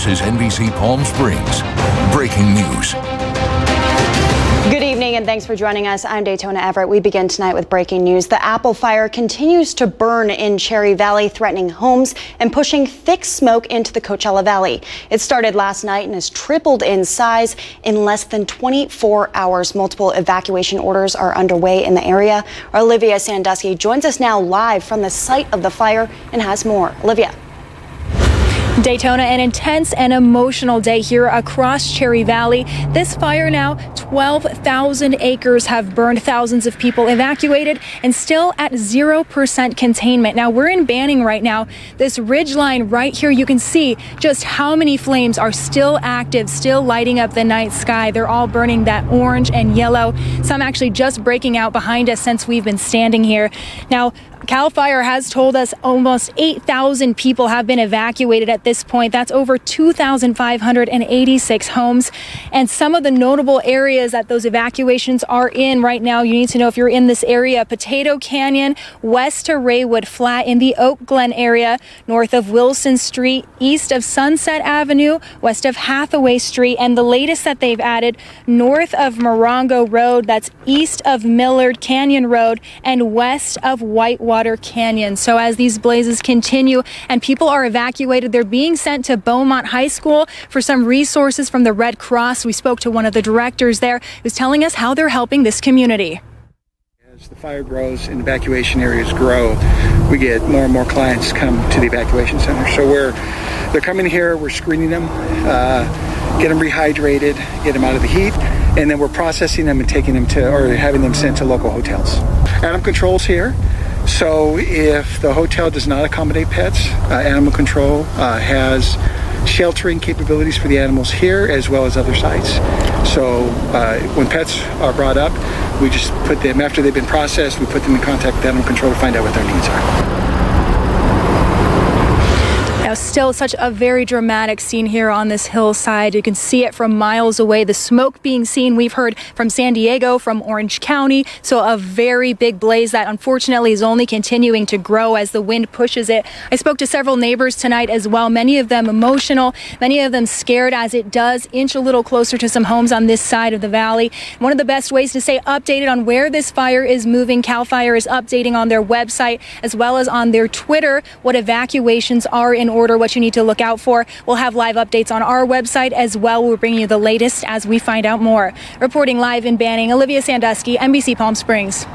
This is NBC Palm Springs. Breaking news. Good evening and thanks for joining us. I'm Daytona Everett. We begin tonight with breaking news. The apple fire continues to burn in Cherry Valley, threatening homes and pushing thick smoke into the Coachella Valley. It started last night and has tripled in size in less than 24 hours. Multiple evacuation orders are underway in the area. Olivia Sandusky joins us now live from the site of the fire and has more. Olivia. Daytona, an intense and emotional day here across Cherry Valley. This fire now, 12,000 acres have burned, thousands of people evacuated, and still at 0% containment. Now, we're in Banning right now. This ridge line right here, you can see just how many flames are still active, still lighting up the night sky. They're all burning that orange and yellow, some actually just breaking out behind us since we've been standing here. Now, CAL FIRE has told us almost 8,000 people have been evacuated at this point. That's over 2,586 homes. And some of the notable areas that those evacuations are in right now, you need to know if you're in this area: Potato Canyon, west to Raywood Flat in the Oak Glen area, north of Wilson Street, east of Sunset Avenue, west of Hathaway Street, and the latest that they've added, north of Morongo Road, that's east of Millard Canyon Road, and west of Whitewater Canyon. So as these blazes continue and people are evacuated, they're being sent to Beaumont High School for some resources from the Red Cross. We spoke to one of the directors there who's telling us how they're helping this community. As the fire grows and evacuation areas grow, we get more and more clients come to the evacuation center. So they're coming here, we're screening them, get them rehydrated, get them out of the heat, and then we're processing them and taking them to, or having them sent to local hotels. Animal control's here. So if the hotel does not accommodate pets, animal control has sheltering capabilities for the animals here as well as other sites. So when pets are brought up, we just put them, after they've been processed, we put them in contact with animal control to find out what their needs are. Still such a very dramatic scene here on this hillside. You can see it from miles away. The smoke being seen, we've heard from San Diego, from Orange County. So a very big blaze that unfortunately is only continuing to grow as the wind pushes it. I spoke to several neighbors tonight as well, many of them emotional, many of them scared as it does inch a little closer to some homes on this side of the valley. One of the best ways to stay updated on where this fire is moving, CAL FIRE is updating on their website as well as on their Twitter what evacuations are in order, what you need to look out for. We'll have live updates on our website as well. We'll bring you the latest as we find out more. Reporting live in Banning, Olivia Sandusky, NBC Palm Springs.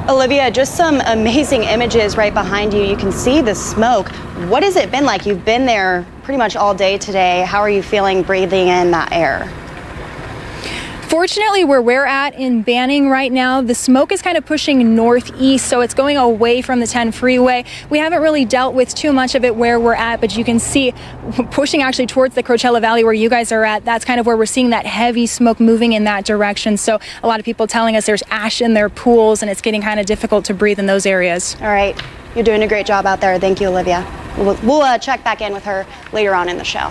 Olivia, just some amazing images right behind you. You can see the smoke. What has it been like? You've been there pretty much all day today. How are you feeling breathing in that air? Fortunately, where we're at in Banning right now, the smoke is kind of pushing northeast, so it's going away from the 10 freeway. We haven't really dealt with too much of it where we're at, but you can see pushing actually towards the Coachella Valley where you guys are at. That's kind of where we're seeing that heavy smoke moving in that direction. So a lot of people telling us there's ash in their pools and it's getting kind of difficult to breathe in those areas. All right. You're doing a great job out there. Thank you, Olivia. We'll check back in with her later on in the show.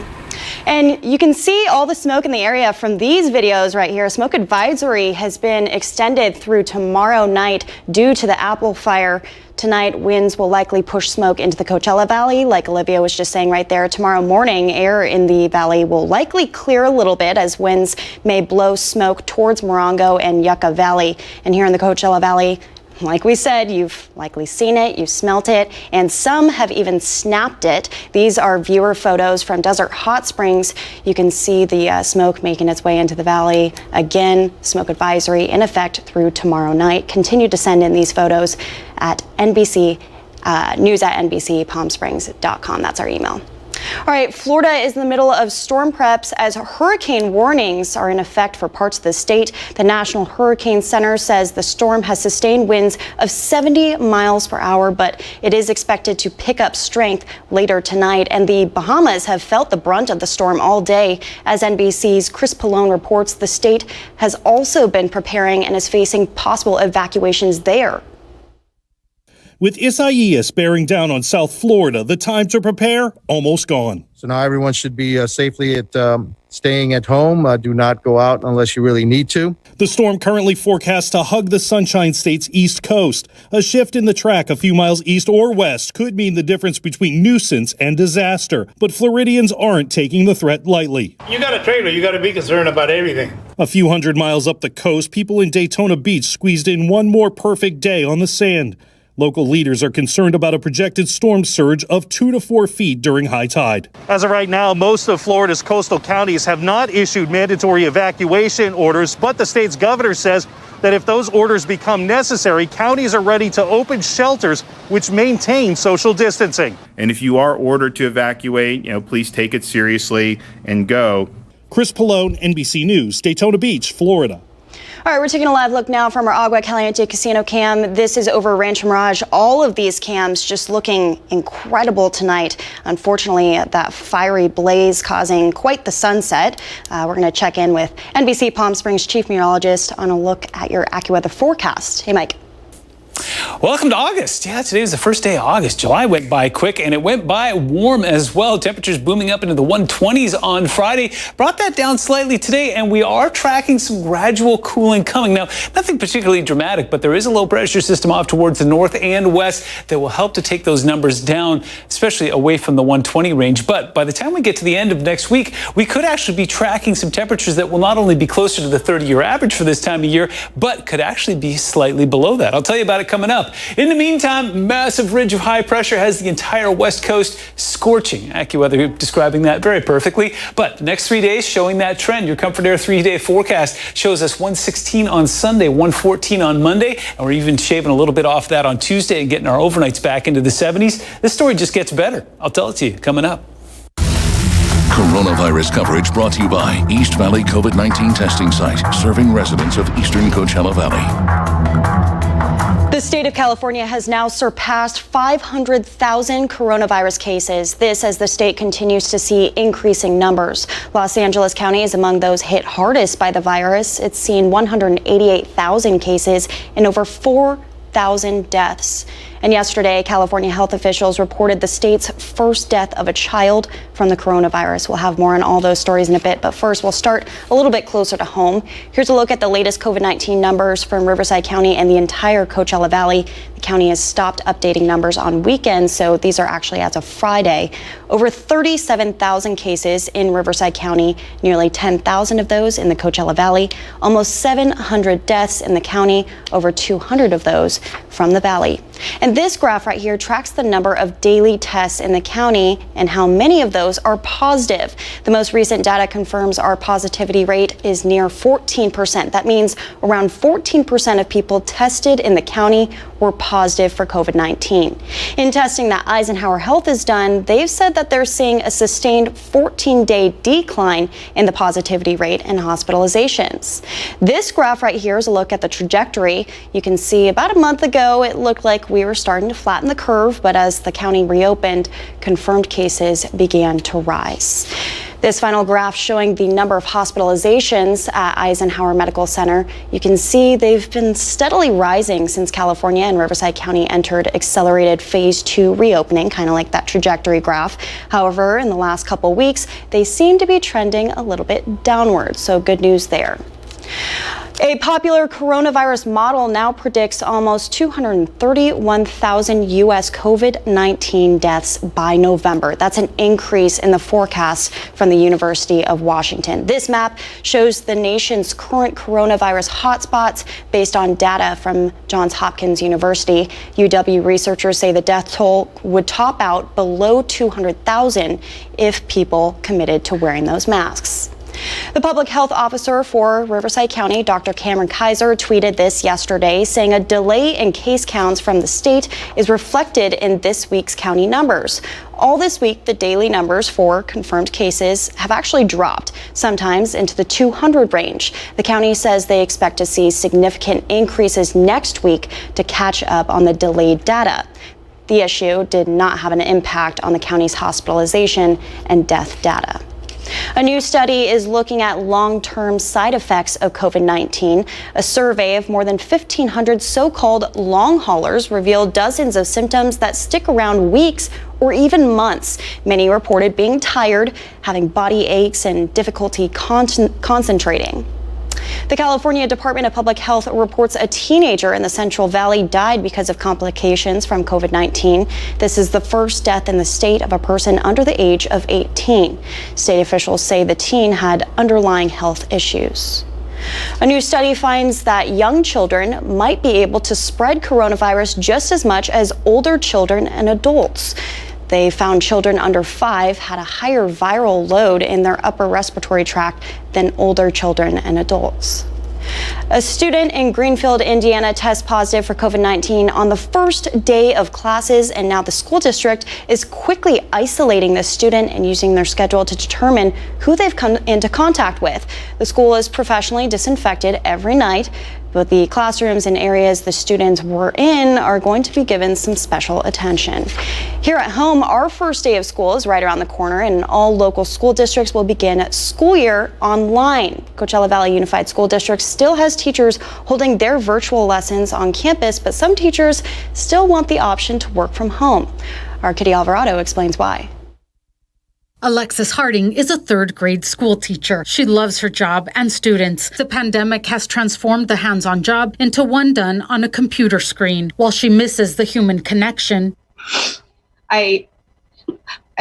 And you can see all the smoke in the area from these videos right here. Smoke advisory has been extended through tomorrow night due to the apple fire. Tonight, winds will likely push smoke into the Coachella Valley. Like Olivia was just saying right there, tomorrow morning, air in the valley will likely clear a little bit as winds may blow smoke towards Morongo and Yucca Valley. And here in the Coachella Valley, like we said, you've likely seen it, you've smelt it, and some have even snapped it. These are viewer photos from Desert Hot Springs. You can see the smoke making its way into the valley. Again, smoke advisory in effect through tomorrow night. Continue to send in these photos at NBC, news at NBCPalmSprings.com. That's our email. All right, Florida is in the middle of storm preps as hurricane warnings are in effect for parts of the state. The National Hurricane Center says the storm has sustained winds of 70 miles per hour, but it is expected to pick up strength later tonight. And the Bahamas have felt the brunt of the storm all day. As NBC's Chris Pallone reports, the state has also been preparing and is facing possible evacuations there. With Isaias bearing down on South Florida, the time to prepare almost gone. So now everyone should be safely at staying at home. Do not go out unless you really need to. The storm currently forecast to hug the Sunshine State's east coast. A shift in the track a few miles east or west could mean the difference between nuisance and disaster. But Floridians aren't taking the threat lightly. You got a trailer, you got to be concerned about everything. A few hundred miles up the coast, people in Daytona Beach squeezed in one more perfect day on the sand. Local leaders are concerned about a projected storm surge of 2 to 4 feet during high tide. As of right now, most of Florida's coastal counties have not issued mandatory evacuation orders, but the state's governor says that if those orders become necessary, counties are ready to open shelters which maintain social distancing. And if you are ordered to evacuate, please take it seriously and go. Chris Pallone, NBC News, Daytona Beach, Florida. All right, we're taking a live look now from our Agua Caliente Casino cam. This is over Rancho Mirage. All of these cams just looking incredible tonight. Unfortunately, that fiery blaze causing quite the sunset. We're going to check in with NBC Palm Springs Chief Meteorologist on a look at your AccuWeather forecast. Hey, Mike. Welcome to August. Yeah, today is the first day of August. July went by quick, and it went by warm as well. Temperatures booming up into the 120s on Friday. Brought that down slightly today, and we are tracking some gradual cooling coming. Now, nothing particularly dramatic, but there is a low pressure system off towards the north and west that will help to take those numbers down, especially away from the 120 range. But by the time we get to the end of next week, we could actually be tracking some temperatures that will not only be closer to the 30-year average for this time of year, but could actually be slightly below that. I'll tell you about it coming up. In the meantime, massive ridge of high pressure has the entire west coast scorching. AccuWeather describing that very perfectly. But the next 3 days showing that trend. Your Comfort Air 3-day forecast shows us 116 on Sunday, 114 on Monday, and we're even shaving a little bit off that on Tuesday and getting our overnights back into the 70s. This story just gets better. I'll tell it to you coming up. Coronavirus coverage brought to you by East Valley COVID-19 testing site, serving residents of eastern Coachella Valley. The state of California has now surpassed 500,000 coronavirus cases. This as the state continues to see increasing numbers. Los Angeles County is among those hit hardest by the virus. It's seen 188,000 cases and over 4,000 deaths. And yesterday, California health officials reported the state's first death of a child from the coronavirus. We'll have more on all those stories in a bit, but first we'll start a little bit closer to home. Here's a look at the latest COVID-19 numbers from Riverside County and the entire Coachella Valley. The county has stopped updating numbers on weekends, so these are actually as of Friday. Over 37,000 cases in Riverside County, nearly 10,000 of those in the Coachella Valley, almost 700 deaths in the county, over 200 of those from the valley. And this graph right here tracks the number of daily tests in the county and how many of those are positive. The most recent data confirms our positivity rate is near 14%. That means around 14% of people tested in the county were positive for COVID-19. In testing that Eisenhower Health has done, they've said that they're seeing a sustained 14-day decline in the positivity rate and hospitalizations. This graph right here is a look at the trajectory. You can see about a month ago, it looked like we were starting to flatten the curve, but as the county reopened, confirmed cases began to rise. This final graph showing the number of hospitalizations at Eisenhower Medical Center. You can see they've been steadily rising since California and Riverside County entered accelerated phase 2 reopening, kind of like that trajectory graph. However, in the last couple weeks, they seem to be trending a little bit downward, so good news there. A popular coronavirus model now predicts almost 231,000 U.S. COVID-19 deaths by November. That's an increase in the forecast from the University of Washington. This map shows the nation's current coronavirus hotspots based on data from Johns Hopkins University. UW researchers say the death toll would top out below 200,000 if people committed to wearing those masks. The public health officer for Riverside County, Dr. Cameron Kaiser, tweeted this yesterday, saying a delay in case counts from the state is reflected in this week's county numbers. All this week, the daily numbers for confirmed cases have actually dropped, sometimes into the 200 range. The county says they expect to see significant increases next week to catch up on the delayed data. The issue did not have an impact on the county's hospitalization and death data. A new study is looking at long-term side effects of COVID-19. A survey of more than 1,500 so-called long haulers revealed dozens of symptoms that stick around weeks or even months. Many reported being tired, having body aches, and difficulty concentrating. The California Department of Public Health reports a teenager in the Central Valley died because of complications from COVID-19. This is the first death in the state of a person under the age of 18. State officials say the teen had underlying health issues. A new study finds that young children might be able to spread coronavirus just as much as older children and adults. They found children under 5 had a higher viral load in their upper respiratory tract than older children and adults. A student in Greenfield, Indiana, tests positive for COVID-19 on the first day of classes, and now the school district is quickly isolating the student and using their schedule to determine who they've come into contact with. The school is professionally disinfected every night, but the classrooms and areas the students were in are going to be given some special attention. Here at home, our first day of school is right around the corner, and all local school districts will begin school year online. Coachella Valley Unified School District still has teachers holding their virtual lessons on campus, but some teachers still want the option to work from home. Our Kitty Alvarado explains why. Alexis Harding is a third-grade school teacher. She loves her job and students. The pandemic has transformed the hands-on job into one done on a computer screen. While she misses the human connection, I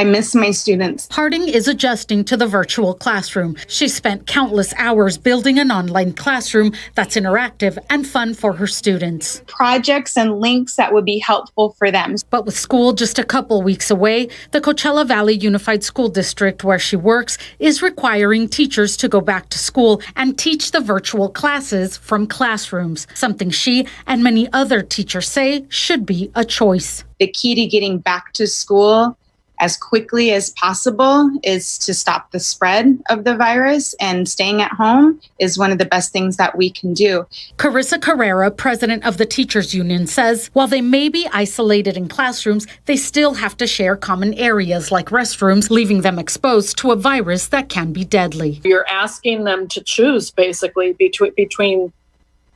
miss my students. Harding is adjusting to the virtual classroom. She spent countless hours building an online classroom that's interactive and fun for her students. Projects and links that would be helpful for them. But with school just a couple weeks away, the Coachella Valley Unified School District, where she works, is requiring teachers to go back to school and teach the virtual classes from classrooms, something she and many other teachers say should be a choice. The key to getting back to school as quickly as possible is to stop the spread of the virus, and staying at home is one of the best things that we can do. Carissa Carrera, president of the Teachers Union, says while they may be isolated in classrooms, they still have to share common areas like restrooms, leaving them exposed to a virus that can be deadly. You're asking them to choose basically between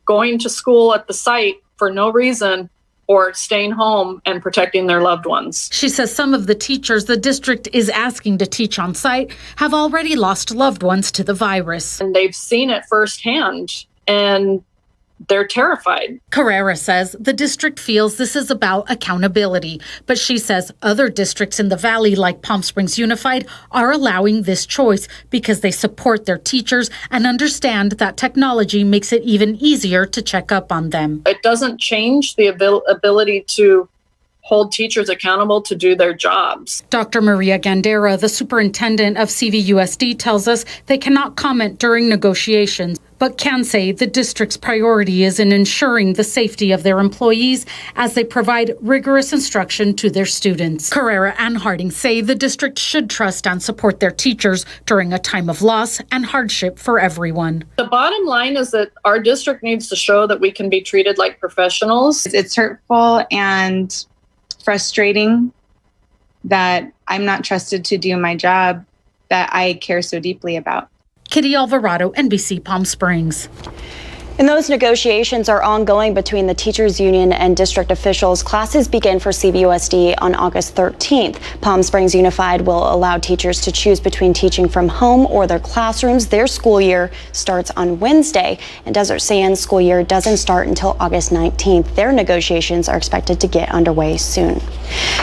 going to school at the site for no reason or staying home and protecting their loved ones. She says some of the teachers the district is asking to teach on site have already lost loved ones to the virus. And they've seen it firsthand, and they're terrified. Carrera says the district feels this is about accountability, but she says other districts in the valley, like Palm Springs Unified, are allowing this choice because they support their teachers and understand that technology makes it even easier to check up on them. It doesn't change the ability to hold teachers accountable to do their jobs. Dr. Maria Gandera, the superintendent of CVUSD, tells us they cannot comment during negotiations, but can say the district's priority is in ensuring the safety of their employees as they provide rigorous instruction to their students. Carrera and Harding say the district should trust and support their teachers during a time of loss and hardship for everyone. The bottom line is that our district needs to show that we can be treated like professionals. It's hurtful and frustrating that I'm not trusted to do my job that I care so deeply about. Kitty Alvarado, NBC Palm Springs. And those negotiations are ongoing between the teachers union and district officials. Classes begin for CVUSD on August 13th. Palm Springs Unified will allow teachers to choose between teaching from home or their classrooms. Their school year starts on Wednesday, and Desert Sands school year doesn't start until August 19th. Their negotiations are expected to get underway soon.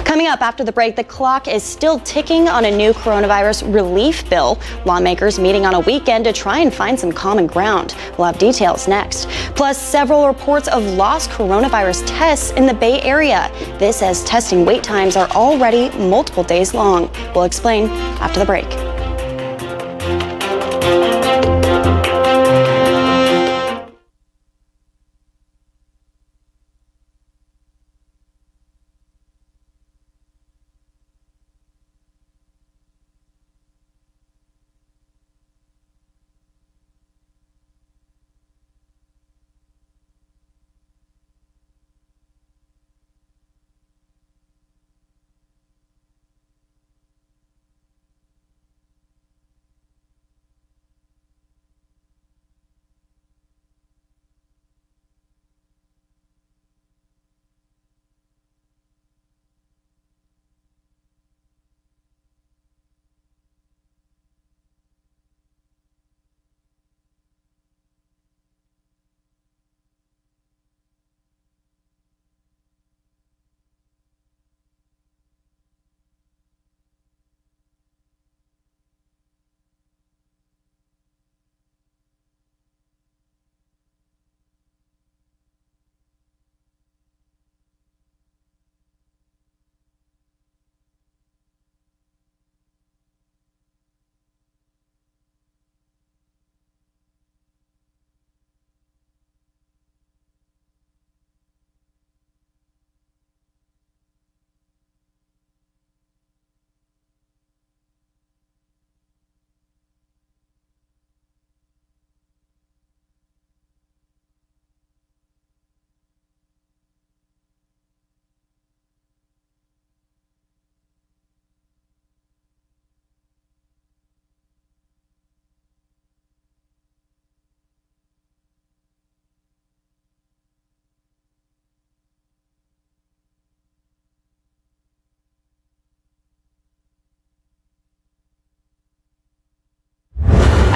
Coming up after the break, the clock is still ticking on a new coronavirus relief bill. Lawmakers meeting on a weekend to try and find some common ground. We'll have details next. Plus, several reports of lost coronavirus tests in the Bay Area. This as testing wait times are already multiple days long. We'll explain after the break.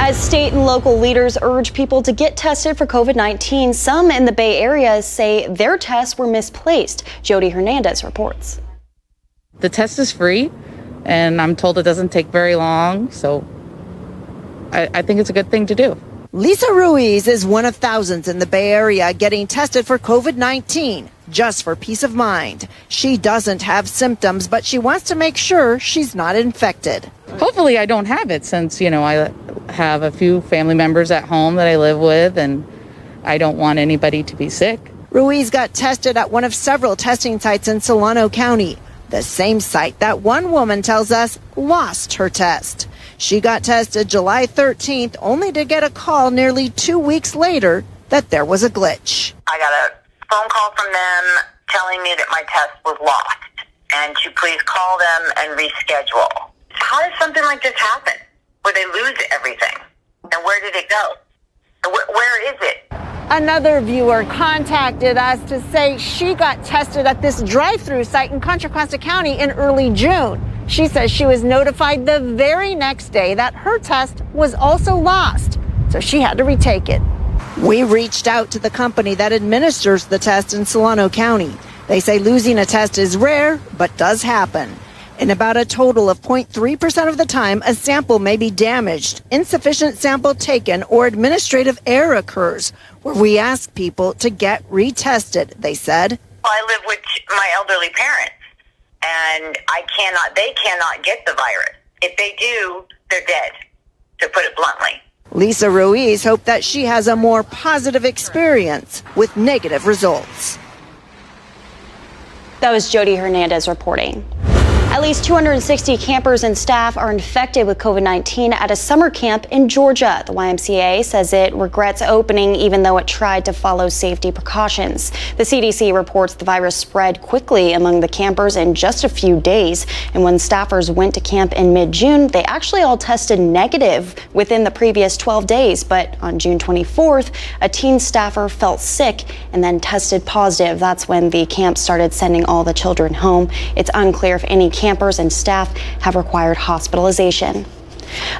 As state and local leaders urge people to get tested for COVID-19, some in the Bay Area say their tests were misplaced. Jody Hernandez reports. The test is free, and I'm told it doesn't take very long, so I think it's a good thing to do. Lisa Ruiz is one of thousands in the Bay Area getting tested for COVID-19 just for peace of mind. She doesn't have symptoms, but she wants to make sure she's not infected. Hopefully I don't have it since, I have a few family members at home that I live with, and I don't want anybody to be sick. Ruiz got tested at one of several testing sites in Solano County, the same site that one woman tells us lost her test. She got tested July 13th, only to get a call nearly 2 weeks later that there was a glitch. I got a phone call from them telling me that my test was lost and to please call them and reschedule. How does something like this happen, where they lose everything? And where did it go? Where is it? Another viewer contacted us to say she got tested at this drive-through site in Contra Costa County in early June. She says she was notified the very next day that her test was also lost, so she had to retake it. We reached out to the company that administers the test in Solano County. They say losing a test is rare, but does happen. In about a total of 0.3% of the time, a sample may be damaged, insufficient sample taken, or administrative error occurs, where we ask people to get retested, they said. I live with my elderly parents, and they cannot get the virus. If they do, they're dead, to put it bluntly. Lisa Ruiz hoped that she has a more positive experience with negative results. That was Jody Hernandez reporting. At least 260 campers and staff are infected with COVID-19 at a summer camp in Georgia. The YMCA says it regrets opening even though it tried to follow safety precautions. The CDC reports the virus spread quickly among the campers in just a few days. And when staffers went to camp in mid-June, they actually all tested negative within the previous 12 days. But on June 24th, a teen staffer felt sick and then tested positive. That's when the camp started sending all the children home. It's unclear if any campers and staff have required hospitalization.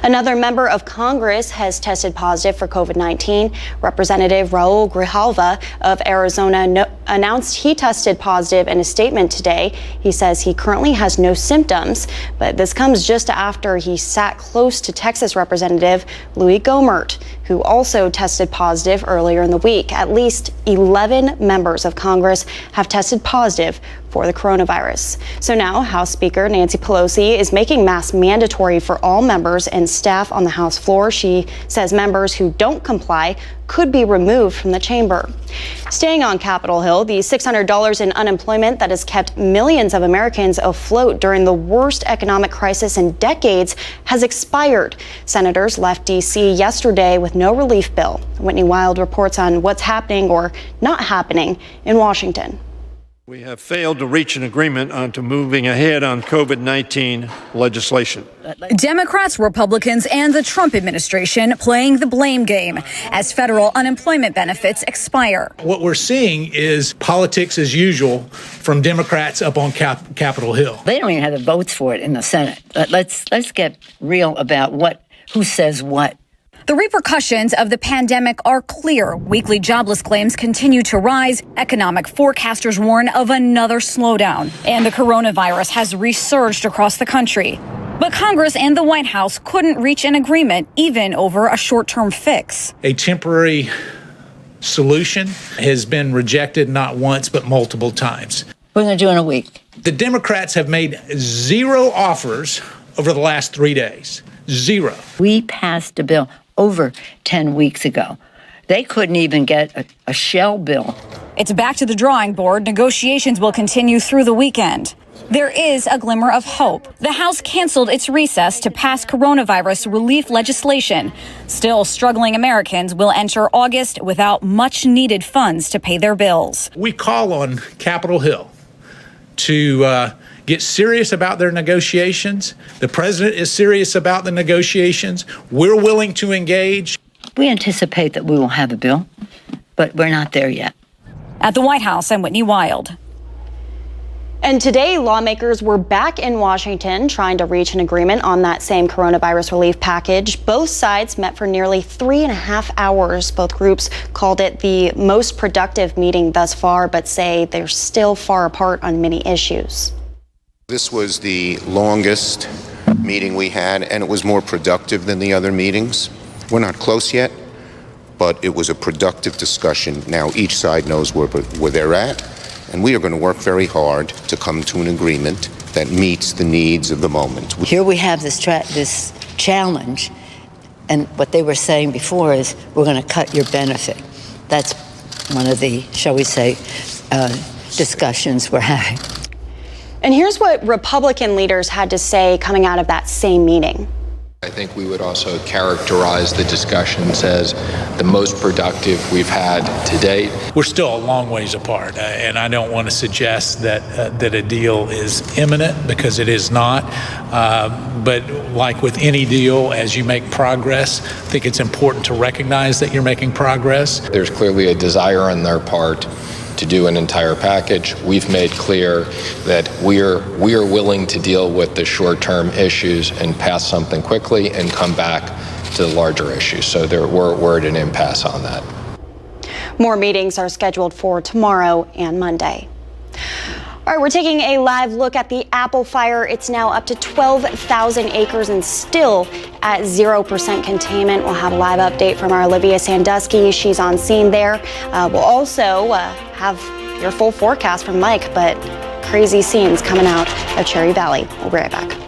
Another member of Congress has tested positive for COVID-19. Representative Raul Grijalva of Arizona announced he tested positive in a statement today. He says he currently has no symptoms, but this comes just after he sat close to Texas Representative Louis Gohmert, who also tested positive earlier in the week. At least 11 members of Congress have tested positive for the coronavirus. So now House Speaker Nancy Pelosi is making masks mandatory for all members and staff on the House floor. She says members who don't comply could be removed from the chamber. Staying on Capitol Hill, the $600 in unemployment that has kept millions of Americans afloat during the worst economic crisis in decades has expired. Senators left D.C. yesterday with no relief bill. Whitney Wild reports on what's happening or not happening in Washington. We have failed to reach an agreement on to moving ahead on COVID-19 legislation. Democrats, Republicans, and the Trump administration playing the blame game as federal unemployment benefits expire. What we're seeing is politics as usual from Democrats up on Capitol Hill. They don't even have the votes for it in the Senate. Let's get real about who says what. The repercussions of the pandemic are clear. Weekly jobless claims continue to rise. Economic forecasters warn of another slowdown. And the coronavirus has resurged across the country. But Congress and the White House couldn't reach an agreement, even over a short-term fix. A temporary solution has been rejected not once, but multiple times. What are they going to do in a week? The Democrats have made 0 offers over the last 3 days. 0. We passed a bill over 10 weeks ago. They couldn't even get a shell bill. It's back to the drawing board. Negotiations will continue through the weekend. There is a glimmer of hope. The House canceled its recess to pass coronavirus relief legislation. Still, struggling Americans will enter August without much needed funds to pay their bills. We call on Capitol Hill to get serious about their negotiations. The president is serious about the negotiations. We're willing to engage. We anticipate that we will have a bill, but we're not there yet. At the White House, I'm Whitney Wild. And today, lawmakers were back in Washington trying to reach an agreement on that same coronavirus relief package. Both sides met for nearly 3.5 hours. Both groups called it the most productive meeting thus far, but say they're still far apart on many issues. This was the longest meeting we had, and it was more productive than the other meetings. We're not close yet, but it was a productive discussion. Now each side knows where they're at. And we are going to work very hard to come to an agreement that meets the needs of the moment. Here we have this challenge, and what they were saying before is we're going to cut your benefit. That's one of the, shall we say, discussions we're having. And here's what Republican leaders had to say coming out of that same meeting. I think we would also characterize the discussions as the most productive we've had to date. We're still a long ways apart, and I don't want to suggest that a deal is imminent, because it is not. But like with any deal, as you make progress, I think it's important to recognize that you're making progress. There's clearly a desire on their part to do an entire package. We've made clear that we are willing to deal with the short-term issues and pass something quickly and come back to the larger issues. So we're at an impasse on that. More meetings are scheduled for tomorrow and Monday. All right, we're taking a live look at the apple fire. It's now up to 12,000 acres and still at 0% containment. We'll have a live update from our Olivia Sandusky. She's on scene there. We'll also have your full forecast from Mike, but crazy scenes coming out of Cherry Valley. We'll be right back.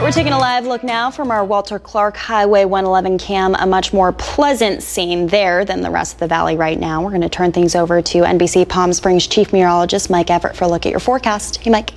We're taking a live look now from our Walter Clark Highway 111 cam, a much more pleasant scene there than the rest of the valley right now. We're going to turn things over to NBC Palm Springs Chief Meteorologist Mike Everett for a look at your forecast. Hey, Mike.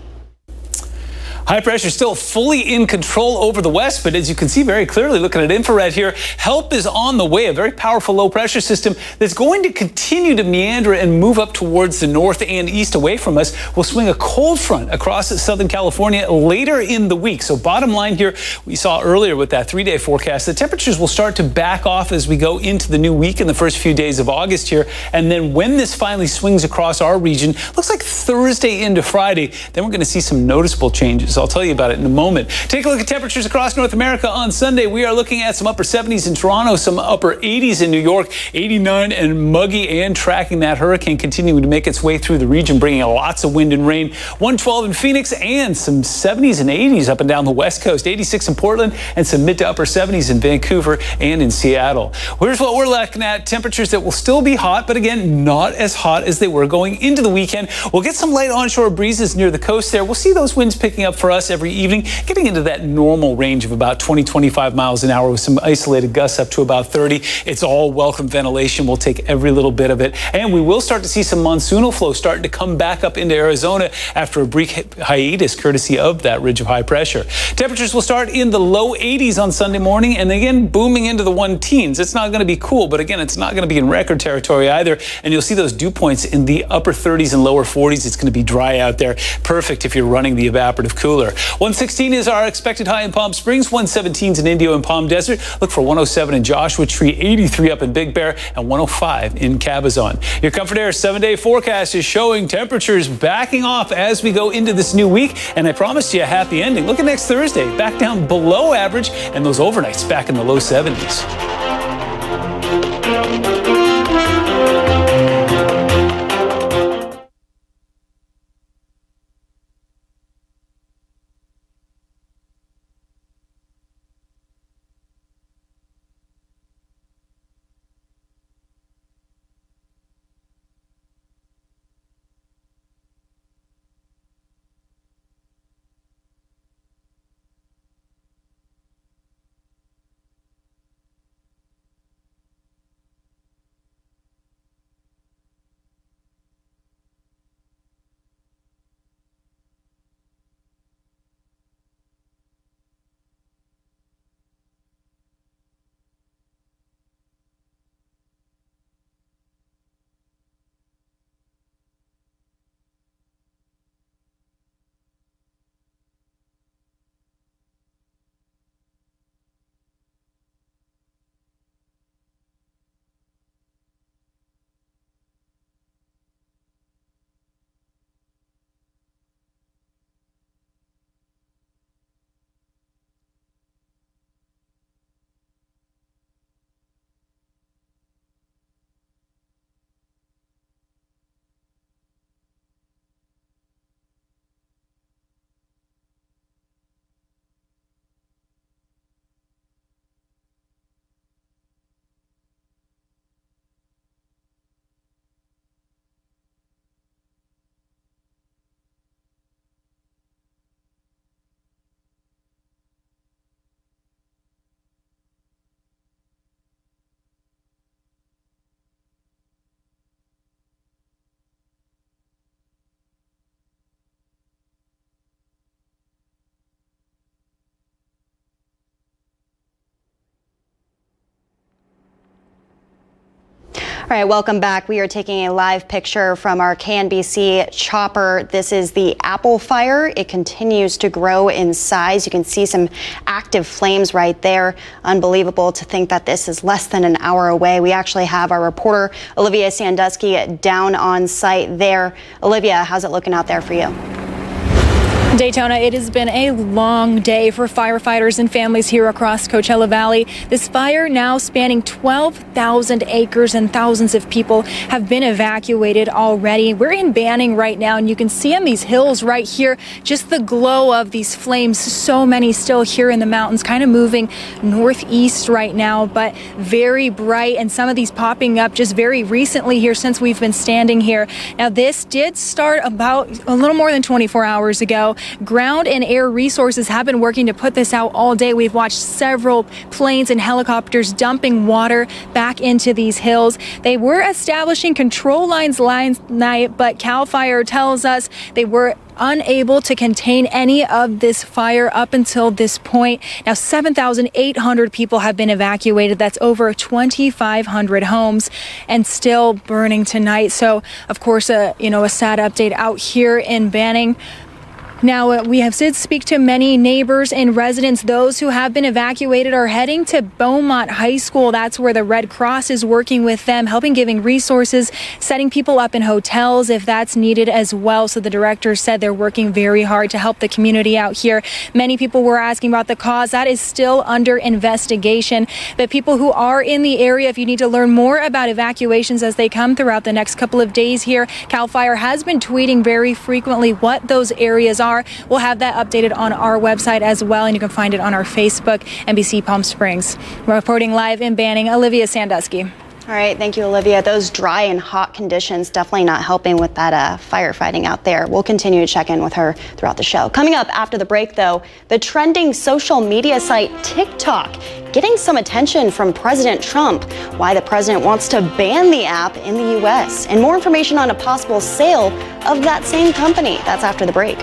High pressure still fully in control over the west, but as you can see very clearly looking at infrared here, help is on the way. A very powerful low pressure system that's going to continue to meander and move up towards the north and east away from us. Will swing a cold front across Southern California later in the week. So bottom line here, we saw earlier with that 3-day forecast, the temperatures will start to back off as we go into the new week in the first few days of August here. And then when this finally swings across our region, looks like Thursday into Friday, then we're going to see some noticeable changes. I'll tell you about it in a moment. Take a look at temperatures across North America on Sunday. We are looking at some upper 70s in Toronto, some upper 80s in New York, 89 and muggy, and tracking that hurricane continuing to make its way through the region, bringing lots of wind and rain. 112 in Phoenix and some 70s and 80s up and down the West Coast, 86 in Portland and some mid to upper 70s in Vancouver and in Seattle. Here's what we're looking at. Temperatures that will still be hot, but again, not as hot as they were going into the weekend. We'll get some light onshore breezes near the coast there. We'll see those winds picking up for us every evening, getting into that normal range of about 20-25 miles an hour with some isolated gusts up to about 30. It's all welcome ventilation. We'll take every little bit of it. And we will start to see some monsoonal flow starting to come back up into Arizona after a brief hiatus courtesy of that ridge of high pressure. Temperatures will start in the low 80s on Sunday morning and again booming into the 1-teens. It's not going to be cool, but again, it's not going to be in record territory either. And you'll see those dew points in the upper 30s and lower 40s. It's going to be dry out there. Perfect if you're running the evaporative cooler. 116 is our expected high in Palm Springs. 117 is in Indio and Palm Desert. Look for 107 in Joshua Tree, 83 up in Big Bear, and 105 in Cabazon. Your Comfort Air 7-day forecast is showing temperatures backing off as we go into this new week. And I promised you a happy ending. Look at next Thursday, back down below average, and those overnights back in the low 70s. All right, welcome back. We are taking a live picture from our KNBC chopper. This is the apple fire. It continues to grow in size. You can see some active flames right there. Unbelievable to think that this is less than an hour away. We actually have our reporter, Olivia Sandusky, down on site there. Olivia, how's it looking out there for you? Daytona, it has been a long day for firefighters and families here across Coachella Valley. This fire now spanning 12,000 acres and thousands of people have been evacuated already. We're in Banning right now, and you can see on these hills right here just the glow of these flames. So many still here in the mountains, kind of moving northeast right now, but very bright, and some of these popping up just very recently here since we've been standing here. Now, this did start about a little more than 24 hours ago. Ground and air resources have been working to put this out all day. We've watched several planes and helicopters dumping water back into these hills. They were establishing control lines last night, but CAL FIRE tells us they were unable to contain any of this fire up until this point. Now, 7,800 people have been evacuated. That's over 2,500 homes, and still burning tonight. So, of course, a sad update out here in Banning. Now, we have did speak to many neighbors and residents. Those who have been evacuated are heading to Beaumont High School. That's where the Red Cross is working with them, helping giving resources, setting people up in hotels if that's needed as well. So the director said they're working very hard to help the community out here. Many people were asking about the cause. That is still under investigation. But people who are in the area, if you need to learn more about evacuations as they come throughout the next couple of days here, CAL FIRE has been tweeting very frequently what those areas are. We'll have that updated on our website as well, and you can find it on our Facebook, NBC Palm Springs. Reporting live in Banning, Olivia Sandusky. All right, thank you, Olivia. Those dry and hot conditions definitely not helping with that firefighting out there. We'll continue to check in with her throughout the show. Coming up after the break, though, the trending social media site TikTok getting some attention from President Trump. Why the president wants to ban the app in the U.S. and more information on a possible sale of that same company. That's after the break.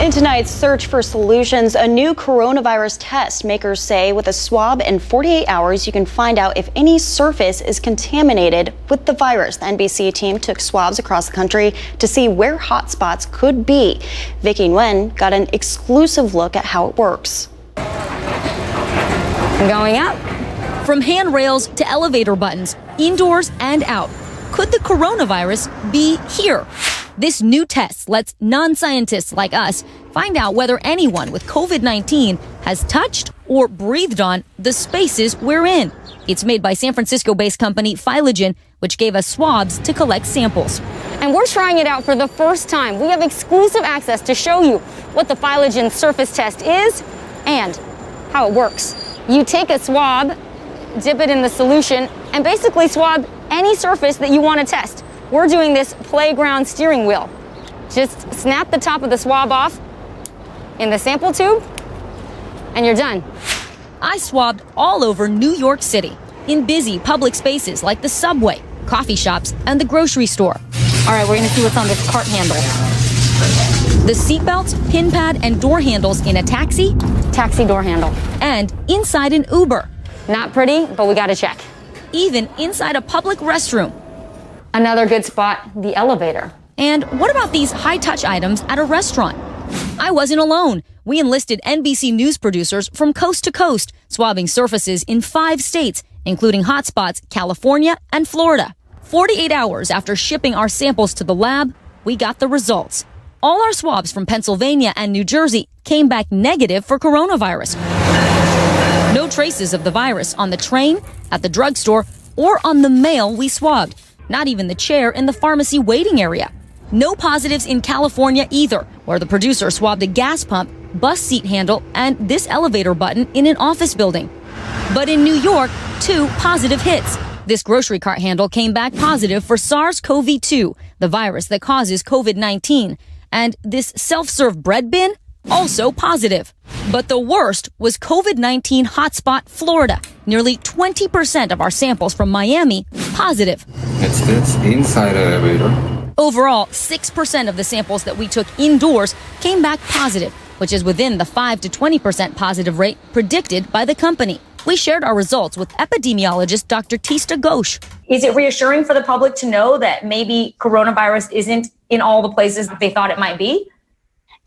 In tonight's Search for Solutions, a new coronavirus test. Makers say with a swab in 48 hours, you can find out if any surface is contaminated with the virus. The NBC team took swabs across the country to see where hotspots could be. Vicki Nguyen got an exclusive look at how it works. Going up. From handrails to elevator buttons, indoors and out. Could the coronavirus be here? This new test lets non-scientists like us find out whether anyone with COVID-19 has touched or breathed on the spaces we're in. It's made by San Francisco-based company Phylogen, which gave us swabs to collect samples. And we're trying it out for the first time. We have exclusive access to show you what the Phylogen surface test is and how it works. You take a swab, dip it in the solution, and basically swab any surface that you want to test. We're doing this playground steering wheel. Just snap the top of the swab off in the sample tube, and you're done. I swabbed all over New York City, in busy public spaces like the subway, coffee shops, and the grocery store. All right, we're gonna see what's on this cart handle. The seatbelts, pin pad, and door handles in a taxi. Taxi door handle. And inside an Uber. Not pretty, but we gotta check. Even inside a public restroom. Another good spot, the elevator. And what about these high-touch items at a restaurant? I wasn't alone. We enlisted NBC News producers from coast to coast, swabbing surfaces in 5 states, including hotspots California and Florida. 48 hours after shipping our samples to the lab, we got the results. All our swabs from Pennsylvania and New Jersey came back negative for coronavirus. traces of the virus on the train, at the drugstore, or on the mail we swabbed. Not even the chair in the pharmacy waiting area. No positives in California either, where the producer swabbed a gas pump, bus seat handle, and this elevator button in an office building. But in New York, 2 positive hits. This grocery cart handle came back positive for SARS-CoV-2, the virus that causes COVID-19. And this self-serve bread bin, also positive. But the worst was COVID-19 hotspot Florida. Nearly 20% of our samples from Miami positive. It's this inside elevator. Overall, 6% of the samples that we took indoors came back positive, which is within the 5 to 20% positive rate predicted by the company. We shared our results with epidemiologist Dr. Tista Ghosh. Is it reassuring for the public to know that maybe coronavirus isn't in all the places that they thought it might be?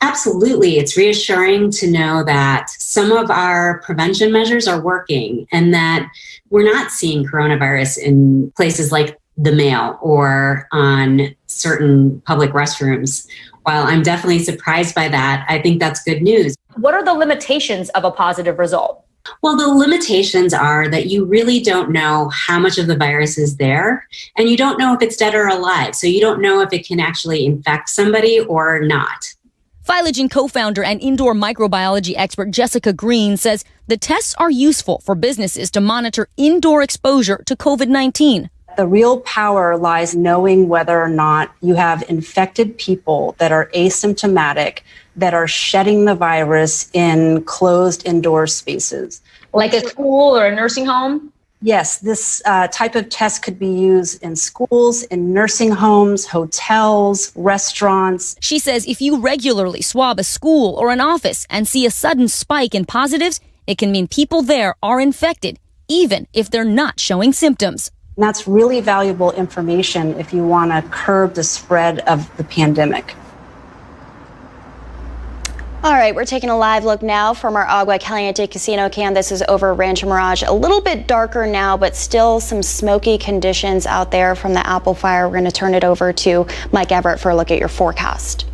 Absolutely. It's reassuring to know that some of our prevention measures are working and that we're not seeing coronavirus in places like the mail or on certain public restrooms. While I'm definitely surprised by that, I think that's good news. What are the limitations of a positive result? Well, the limitations are that you really don't know how much of the virus is there, and you don't know if it's dead or alive. So you don't know if it can actually infect somebody or not. Phylogen co-founder and indoor microbiology expert Jessica Green says the tests are useful for businesses to monitor indoor exposure to COVID-19. The real power lies knowing whether or not you have infected people that are asymptomatic, that are shedding the virus in closed indoor spaces. Like a school or a nursing home? Yes, this type of test could be used in schools, in nursing homes, hotels, restaurants. She says if you regularly swab a school or an office and see a sudden spike in positives, it can mean people there are infected, even if they're not showing symptoms. And that's really valuable information if you want to curb the spread of the pandemic. All right, we're taking a live look now from our Agua Caliente Casino cam. This is over Rancho Mirage. A little bit darker now, but still some smoky conditions out there from the Apple Fire. We're going to turn it over to Mike Everett for a look at your forecast.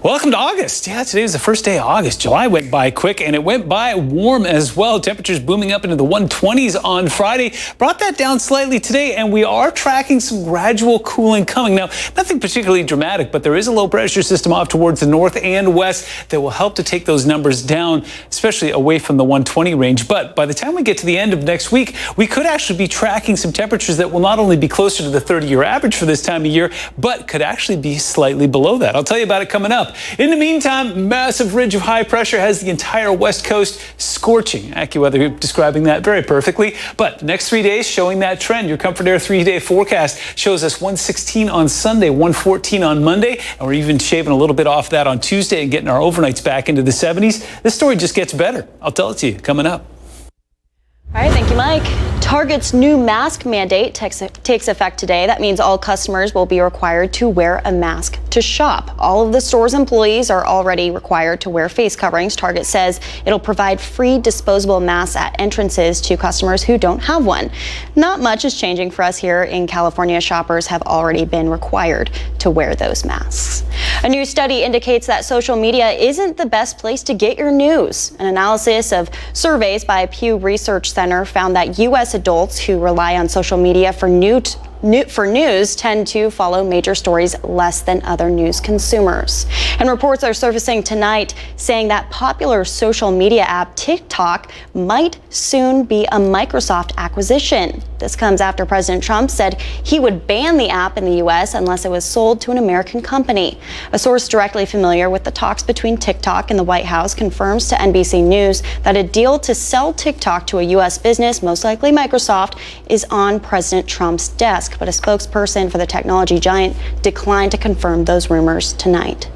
Welcome to August. Yeah, today is the first day of August. July went by quick, and it went by warm as well. Temperatures booming up into the 120s on Friday. Brought that down slightly today, and we are tracking some gradual cooling coming. Now, nothing particularly dramatic, but there is a low pressure system off towards the north and west that will help to take those numbers down, especially away from the 120 range. But by the time we get to the end of next week, we could actually be tracking some temperatures that will not only be closer to the 30-year average for this time of year, but could actually be slightly below that. I'll tell you about it coming up. In the meantime, massive ridge of high pressure has the entire west coast scorching. AccuWeather describing that very perfectly. But the next 3 days showing that trend. Your Comfort Air 3-day forecast shows us 116 on Sunday, 114 on Monday, and we're even shaving a little bit off that on Tuesday and getting our overnights back into the 70s. This story just gets better. I'll tell it to you coming up. All right, thank you, Mike. Target's new mask mandate takes effect today. That means all customers will be required to wear a mask to shop. All of the store's employees are already required to wear face coverings. Target says it'll provide free disposable masks at entrances to customers who don't have one. Not much is changing for us here in California. Shoppers have already been required to wear those masks. A new study indicates that social media isn't the best place to get your news. An analysis of surveys by Pew Research Center found that U.S. adults who rely on social media for news tend to follow major stories less than other news consumers. And reports are surfacing tonight saying that popular social media app TikTok might soon be a Microsoft acquisition. This comes after President Trump said he would ban the app in the U.S. unless it was sold to an American company. A source directly familiar with the talks between TikTok and the White House confirms to NBC News that a deal to sell TikTok to a U.S. business, most likely Microsoft, is on President Trump's desk. But a spokesperson for the technology giant declined to confirm those rumors tonight.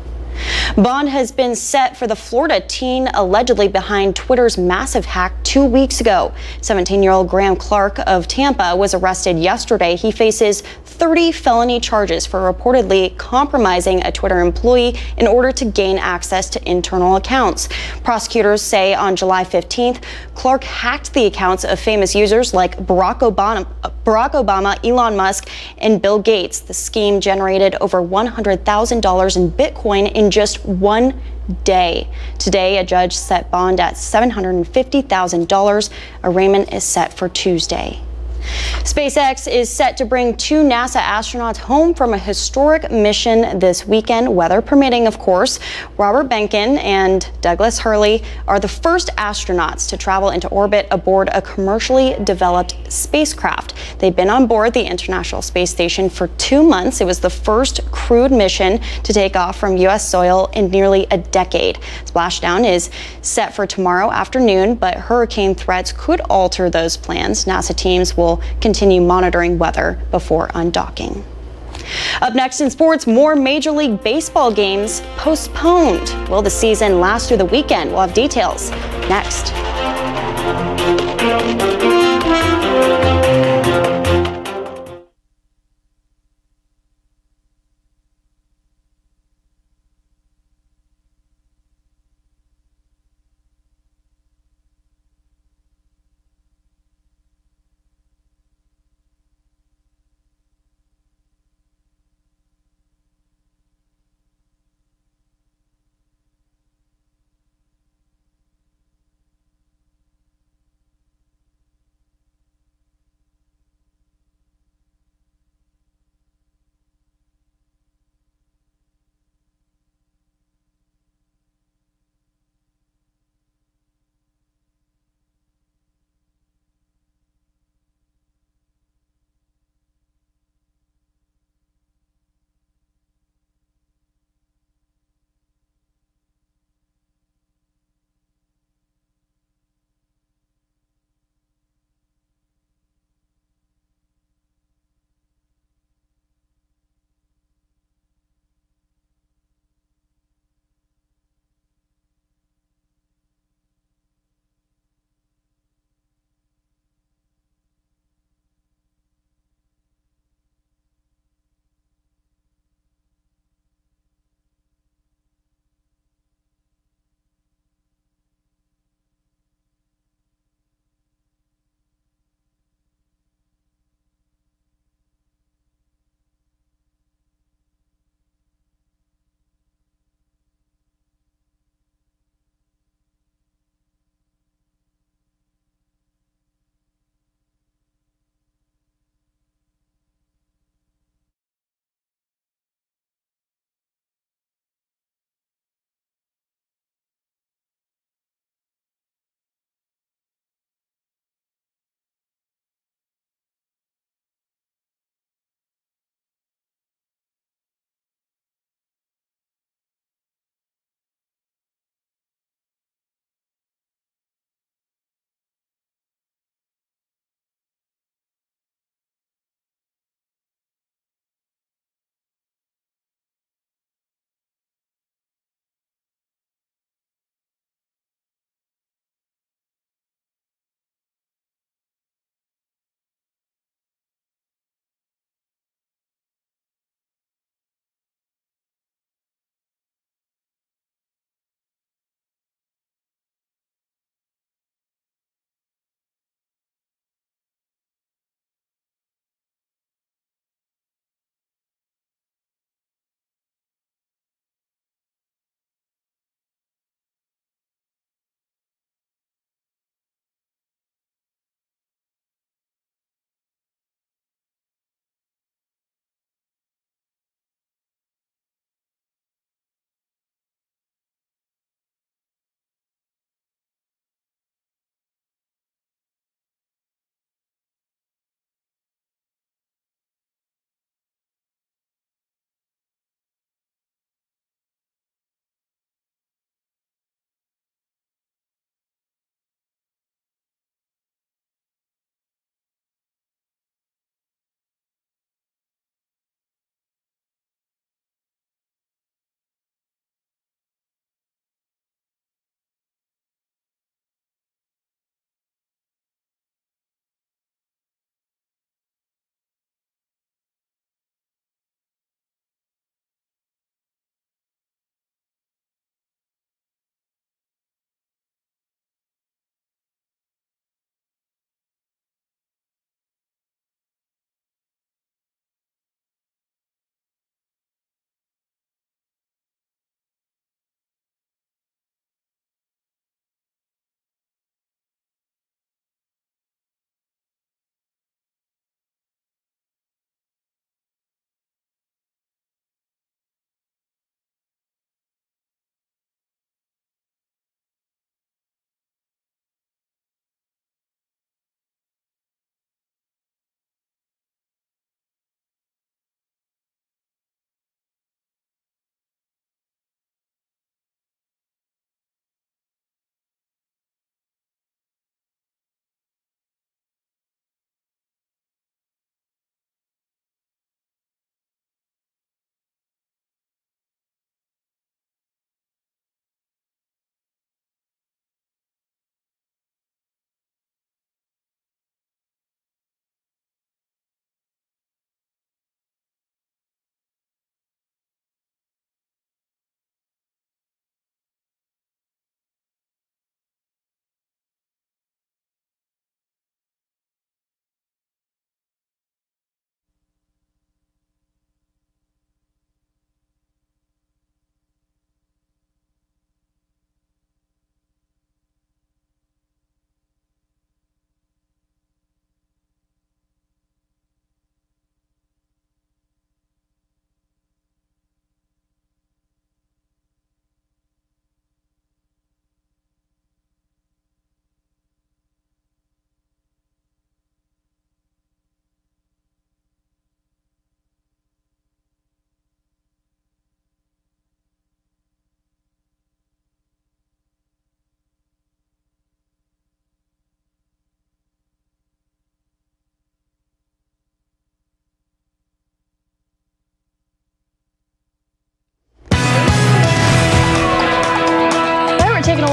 Bond has been set for the Florida teen allegedly behind Twitter's massive hack 2 weeks ago. 17-year-old Graham Clark of Tampa was arrested yesterday. He faces 30 felony charges for reportedly compromising a Twitter employee in order to gain access to internal accounts. Prosecutors say on July 15th, Clark hacked the accounts of famous users like Barack Obama, Elon Musk, and Bill Gates. The scheme generated over $100,000 in Bitcoin in just 1 day. Today, a judge set bond at $750,000. Arraignment is set for Tuesday. SpaceX is set to bring 2 NASA astronauts home from a historic mission this weekend, weather permitting, of course. Robert Behnken and Douglas Hurley are the first astronauts to travel into orbit aboard a commercially developed spacecraft. They've been on board the International Space Station for 2 months. It was the first crewed mission to take off from U.S. soil in nearly a decade. Splashdown is set for tomorrow afternoon, but hurricane threats could alter those plans. NASA teams will continue monitoring weather before undocking. Up next in sports, more Major League Baseball games postponed. Will the season last through the weekend? We'll have details next.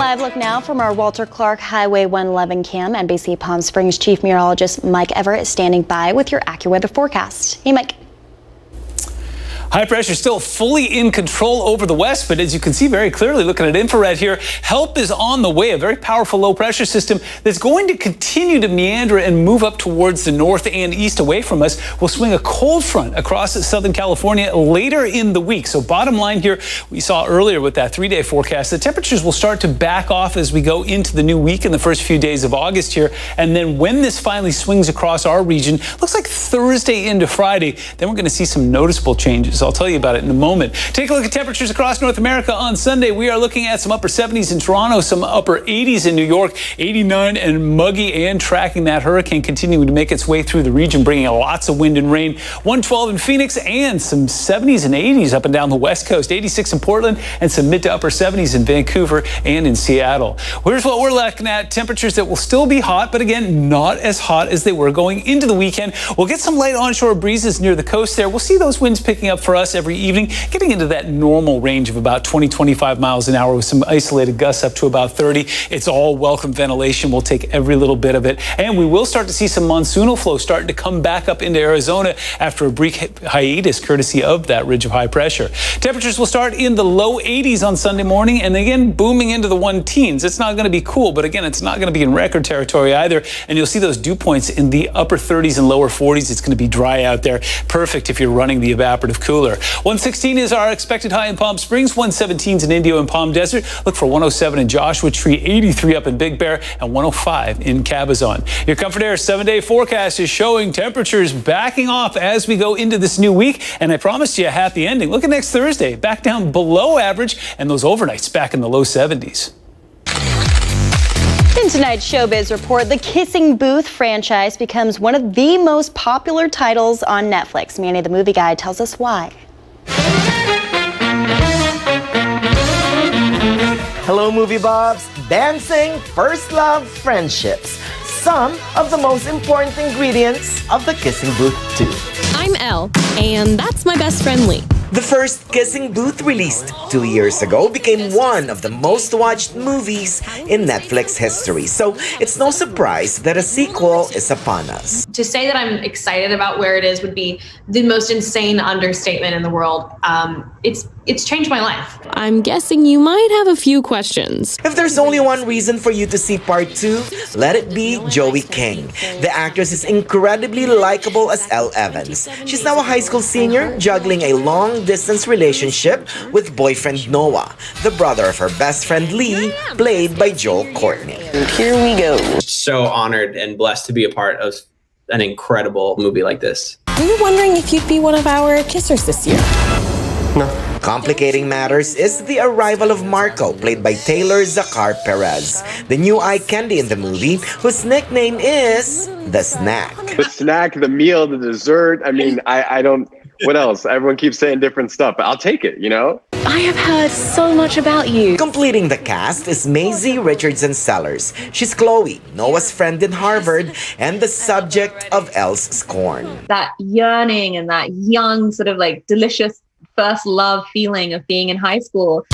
live look now from our Walter Clark Highway 111 cam. NBC Palm Springs Chief Meteorologist Mike Everett is standing by with your AccuWeather forecast. Hey, Mike. High pressure still fully in control over the west, but as you can see very clearly looking at infrared here, help is on the way. A very powerful low pressure system that's going to continue to meander and move up towards the north and east away from us. Will swing a cold front across Southern California later in the week. So bottom line here, we saw earlier with that 3-day forecast, the temperatures will start to back off as we go into the new week in the first few days of August here. And then when this finally swings across our region, looks like Thursday into Friday, then we're going to see some noticeable changes. I'll tell you about it in a moment. Take a look at temperatures across North America on Sunday. We are looking at some upper 70s in Toronto, some upper 80s in New York, 89 and muggy, and tracking that hurricane continuing to make its way through the region, bringing lots of wind and rain. 112 in Phoenix and some 70s and 80s up and down the west coast, 86 in Portland and some mid to upper 70s in Vancouver and in Seattle. Here's what we're looking at. Temperatures that will still be hot, but again, not as hot as they were going into the weekend. We'll get some light onshore breezes near the coast there. We'll see those winds picking up for us every evening, getting into that normal range of about 20-25 miles an hour with some isolated gusts up to about 30. It's all welcome ventilation. We'll take every little bit of it. And we will start to see some monsoonal flow starting to come back up into Arizona after a brief hiatus courtesy of that ridge of high pressure. Temperatures will start in the low 80s on Sunday morning and again booming into the 1-teens. It's not going to be cool, but again, it's not going to be in record territory either. And you'll see those dew points in the upper 30s and lower 40s. It's going to be dry out there. Perfect if you're running the evaporative cooler. 116 is our expected high in Palm Springs, 117s in Indio and Palm Desert. Look for 107 in Joshua Tree, 83 up in Big Bear, and 105 in Cabazon. Your Comfort Air 7-day forecast is showing temperatures backing off as we go into this new week, and I promised you a happy ending. Look at next Thursday, back down below average, and those overnights back in the low 70s. In tonight's Showbiz Report, the Kissing Booth franchise becomes one of the most popular titles on Netflix. Manny the Movie Guy tells us why. Hello, movie bobs. Dancing, first love, friendships. Some of the most important ingredients of the Kissing Booth 2. I'm Elle, and that's my best friend Lee. The first Kissing Booth, released 2 years ago, became one of the most watched movies in Netflix history. So it's no surprise that a sequel is upon us. To say that I'm excited about where it is would be the most insane understatement in the world. It's changed my life. I'm guessing you might have a few questions. If there's only one reason for you to see part 2, let it be Joey King. The actress is incredibly likable as Elle Evans. She's now a high school senior, juggling a long-distance relationship with boyfriend Noah, the brother of her best friend Lee, played by Joel Courtney. Here we go. So honored and blessed to be a part of an incredible movie like this. We were wondering if you'd be one of our kissers this year. No. Complicating matters is the arrival of Marco, played by Taylor Zakar Perez, the new eye candy in the movie, whose nickname is The Snack. The snack, the meal, the dessert. I mean, I don't... What else? Everyone keeps saying different stuff, but I'll take it, you know? I have heard so much about you. Completing the cast is Maisie Richardson Sellers. She's Chloe, Noah's friend in Harvard, and the subject of Elle's scorn. That yearning and that young, sort of like delicious first love feeling of being in high school.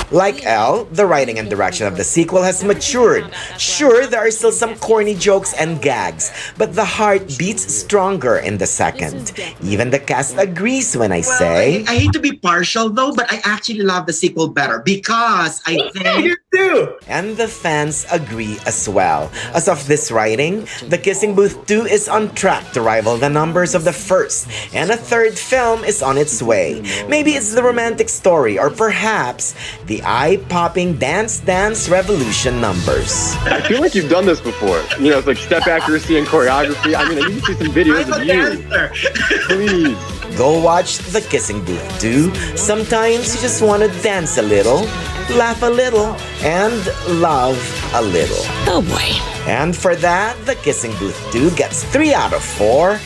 Like Elle, the writing and direction of the sequel has matured. Sure, there are still some corny jokes and gags, but the heart beats stronger in the second. Even the cast agrees when I say... I hate to be partial though, but I actually love the sequel better because I think... You do! And the fans agree as well. As of this writing, The Kissing Booth 2 is on track to rival the numbers of the first, and a third film is on its way. Maybe it's the romantic story, or perhaps the eye-popping dance revolution numbers. I feel like you've done this before. You know, it's like step accuracy and choreography. I mean, I need to see some videos of you. Please. Go watch The Kissing Booth 2. Sometimes you just want to dance a little, laugh a little, and love a little. Oh boy. And for that, The Kissing Booth 2 gets 3 out of 4.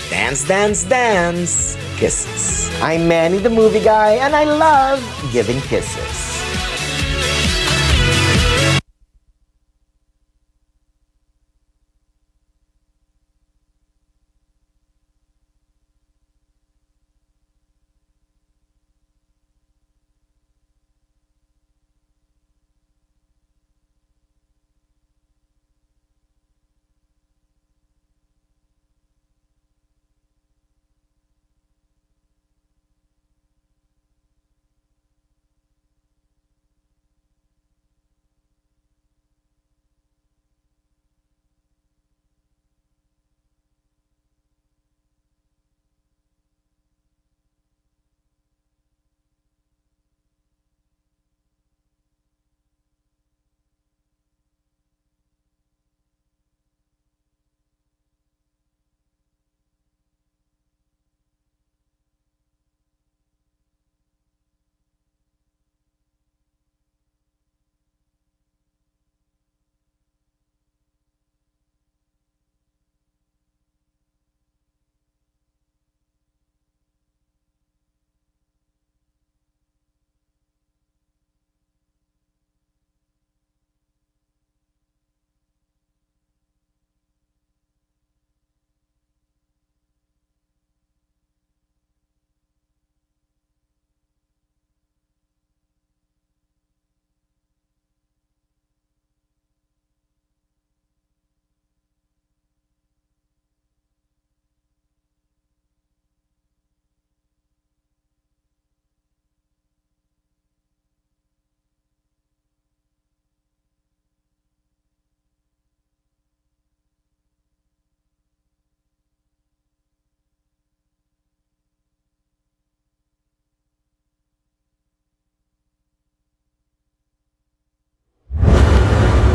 Dance, dance, dance. Kisses. I'm Manny the Movie Guy, and I love giving kisses.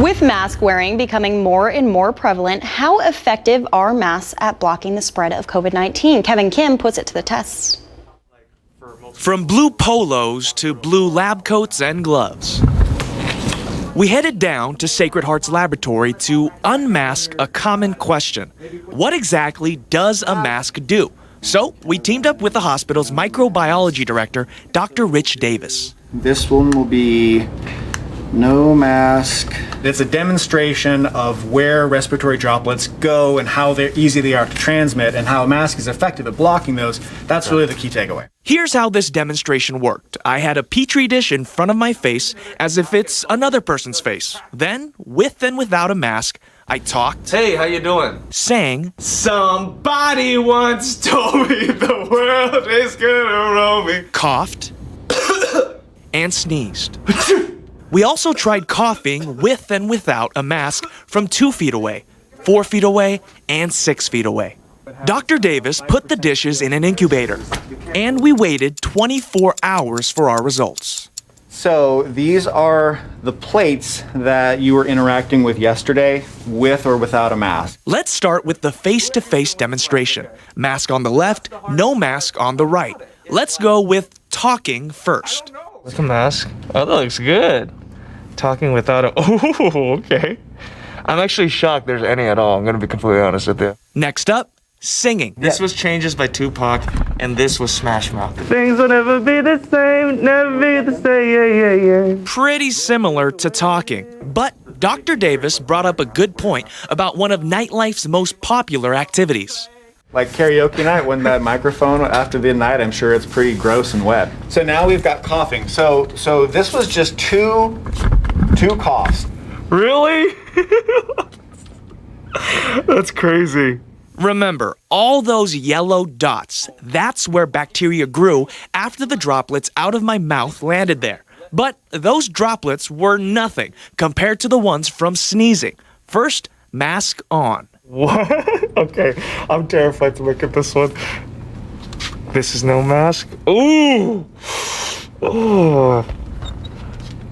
With mask wearing becoming more and more prevalent, how effective are masks at blocking the spread of COVID-19? Kevin Kim puts it to the test. From blue polos to blue lab coats and gloves, we headed down to Sacred Heart's laboratory to unmask a common question. What exactly does a mask do? So we teamed up with the hospital's microbiology director, Dr. Rich Davis. This one will be no mask. It's a demonstration of where respiratory droplets go and how easy they are to transmit and how a mask is effective at blocking those. That's really the key takeaway. Here's how this demonstration worked. I had a petri dish in front of my face as if it's another person's face. Then, with and without a mask, I talked. Hey, how you doing? Sang. Somebody once told me the world is gonna roll me. Coughed. And sneezed. We also tried coughing with and without a mask from 2 feet away, 4 feet away, and 6 feet away. Dr. Davis put the dishes in an incubator, and we waited 24 hours for our results. So these are the plates that you were interacting with yesterday, with or without a mask. Let's start with the face-to-face demonstration. Mask on the left, no mask on the right. Let's go with talking first. With a mask? Oh, that looks good. Talking without a... Oh, okay. I'm actually shocked there's any at all. I'm going to be completely honest with you. Next up, singing. This was Changes by Tupac, and this was Smash Mouth. Things will never be the same, never be the same, yeah. Pretty similar to talking. But Dr. Davis brought up a good point about one of nightlife's most popular activities. Like karaoke night, when that microphone after the night, I'm sure it's pretty gross and wet. So now we've got coughing. So this was just two coughs. Really? That's crazy. Remember, all those yellow dots, that's where bacteria grew after the droplets out of my mouth landed there. But those droplets were nothing compared to the ones from sneezing. First, mask on. What? Okay, I'm terrified to look at this one. This is no mask. Ooh! Oh!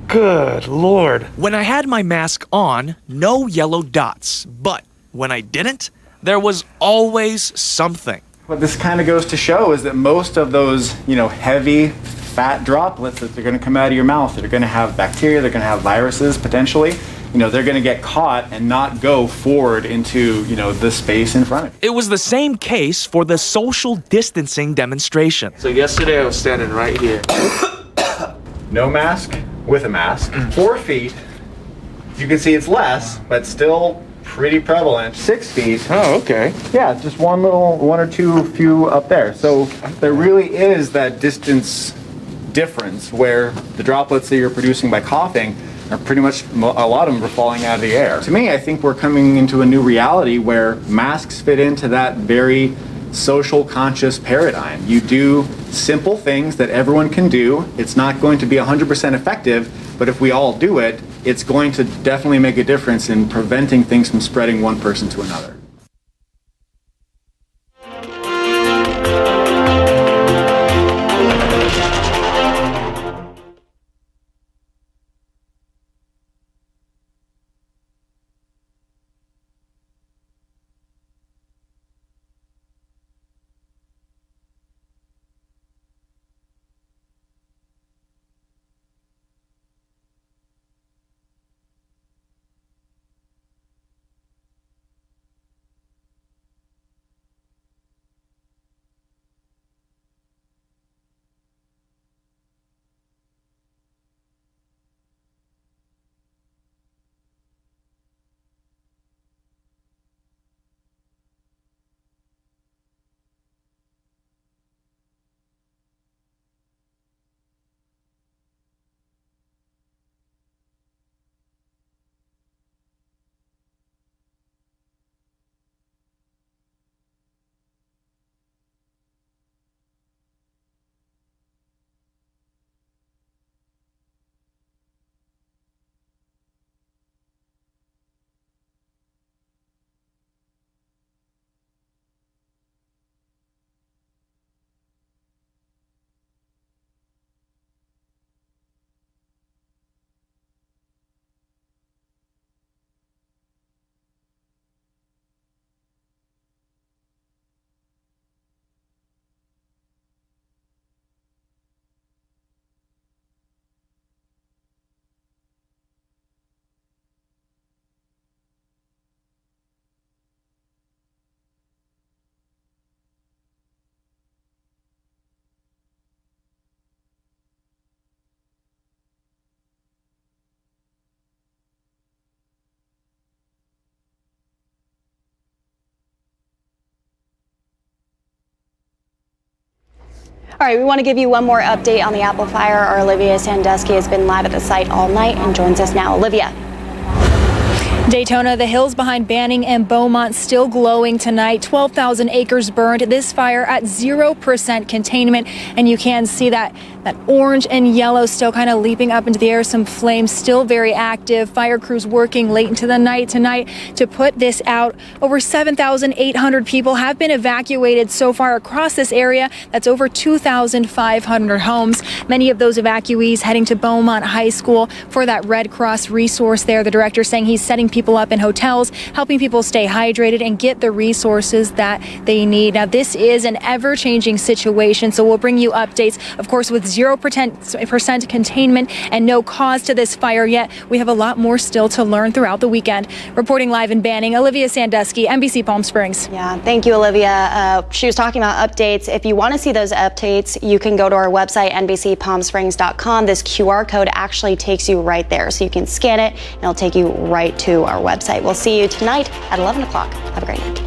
Good Lord. When I had my mask on, no yellow dots. But when I didn't, there was always something. What this kind of goes to show is that most of those, heavy, fat droplets that are going to come out of your mouth, that are going to have bacteria, they're going to have viruses potentially, they're going to get caught and not go forward into, the space in front of you. It was the same case for the social distancing demonstration. So yesterday I was standing right here. No mask, with a mask. 4 feet, you can see it's less, but still pretty prevalent. 6 feet. Oh, okay. Yeah, just one or two few up there. So there really is that distance difference where the droplets that you're producing by coughing are pretty much, a lot of them are falling out of the air. To me, I think we're coming into a new reality where masks fit into that very social conscious paradigm. You do simple things that everyone can do. It's not going to be 100% effective, but if we all do it, it's going to definitely make a difference in preventing things from spreading one person to another. All right, we want to give you one more update on the Apple fire. Our Olivia Sandusky has been live at the site all night and joins us now. Olivia. Daytona, the hills behind Banning and Beaumont still glowing tonight. 12,000 acres burned. This fire at 0% containment. And you can see that orange and yellow still kind of leaping up into the air. Some flames still very active. Fire crews working late into the night tonight to put this out. Over 7,800 people have been evacuated so far across this area. That's over 2,500 homes. Many of those evacuees heading to Beaumont High School for that Red Cross resource there. The director saying he's setting people up in hotels, helping people stay hydrated and get the resources that they need. Now, this is an ever-changing situation, so we'll bring you updates. Of course, with 0% containment and no cause to this fire yet, we have a lot more still to learn throughout the weekend. Reporting live in Banning, Olivia Sandusky, NBC Palm Springs. Yeah, thank you, Olivia. She was talking about updates. If you want to see those updates, you can go to our website, NBCPalmSprings.com. This QR code actually takes you right there, so you can scan it, and it'll take you right to our website. We'll see you tonight at 11 o'clock. Have a great night.